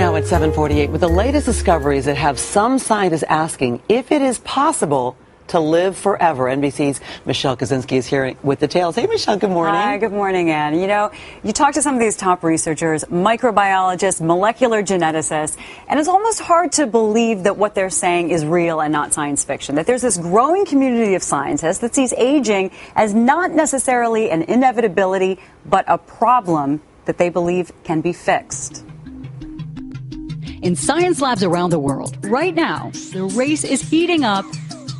Now at 7:48, with the latest discoveries that have some scientists asking if it is possible to live forever. NBC's Michelle Kaczynski is here with details. Hey, Michelle, good morning. Hi, good morning, Ann. You know, you talk to some of these top researchers, microbiologists, molecular geneticists, and it's almost hard to believe that what they're saying is real and not science fiction, that there's this growing community of scientists that sees aging as not necessarily an inevitability, but a problem that they believe can be fixed. In science labs around the world, right now, the race is heating up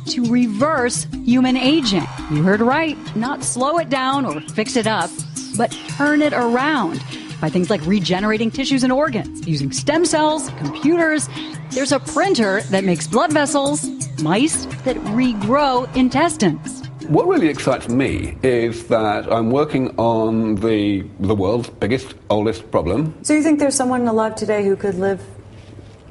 to reverse human aging. You heard right, not slow it down or fix it up, but turn it around by things like regenerating tissues and organs, using stem cells, computers. There's a printer that makes blood vessels, mice that regrow intestines. What really excites me is that I'm working on the world's biggest, oldest problem. So you think there's someone alive today who could live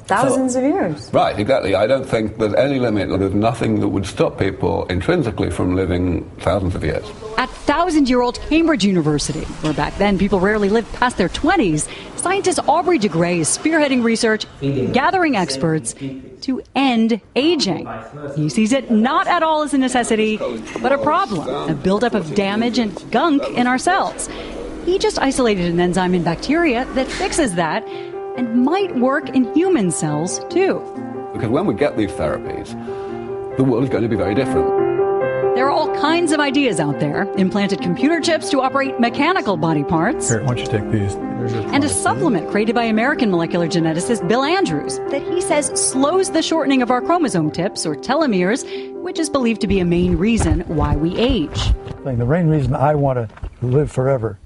thousands of years? Right, exactly. I don't think there's any limit. There's nothing that would stop people intrinsically from living thousands of years. At 1,000-year-old Cambridge University, where back then people rarely lived past their 20s, scientist Aubrey de Grey is spearheading research, gathering experts to end aging. He sees it not at all as a necessity, but a problem, a buildup of damage and gunk in our cells. He just isolated an enzyme in bacteria that fixes that and might work in human cells, too. Because when we get these therapies, the world is going to be very different. There are all kinds of ideas out there. Implanted computer chips to operate mechanical body parts. Here, why don't you take these? And a supplement created by American molecular geneticist Bill Andrews that he says slows the shortening of our chromosome tips, or telomeres, which is believed to be a main reason why we age. The main reason I want to live forever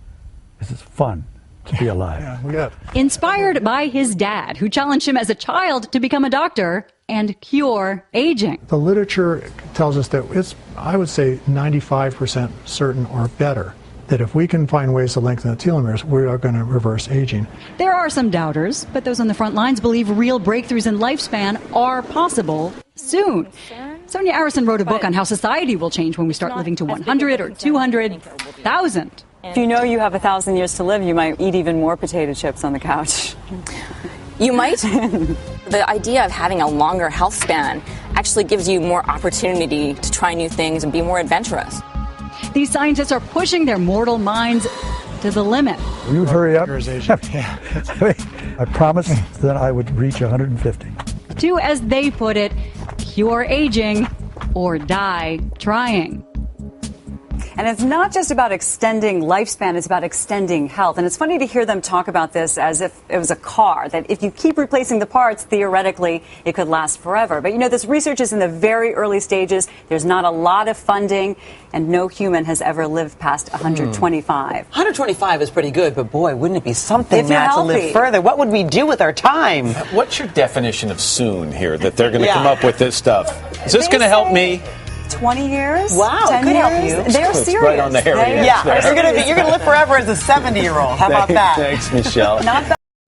is it's fun to be alive. Inspired by his dad, who challenged him as a child to become a doctor and cure aging. The literature tells us that it's, I would say, 95% certain or better that if we can find ways to lengthen the telomeres, we are going to reverse aging. There are some doubters, but those on the front lines believe real breakthroughs in lifespan are possible soon. Sonia Arison wrote a book on how society will change when we start living to 100 or 200,000. If you know you have 1,000 years to live, you might eat even more potato chips on the couch. You might. The idea of having a longer health span actually gives you more opportunity to try new things and be more adventurous. These scientists are pushing their mortal minds to the limit. Will you hurry up? I promised that I would reach 150. To, as they put it, cure aging or die trying. And it's not just about extending lifespan, it's about extending health. And it's funny to hear them talk about this as if it was a car, that if you keep replacing the parts, theoretically, it could last forever. But, you know, this research is in the very early stages. There's not a lot of funding, and no human has ever lived past 125. 125 is pretty good, but boy, wouldn't it be something, If you're Matt, to live healthy. further? What would we do with our time? What's your definition of soon here, that they're going to Yeah. come up with this stuff? Is this going to help me? 20 years? Wow, 10 could years? help you. They're It's serious. right on the hairy edge Yeah, there. you're going to live forever as a 70-year-old. How about that? Thanks, Michelle. Not bad.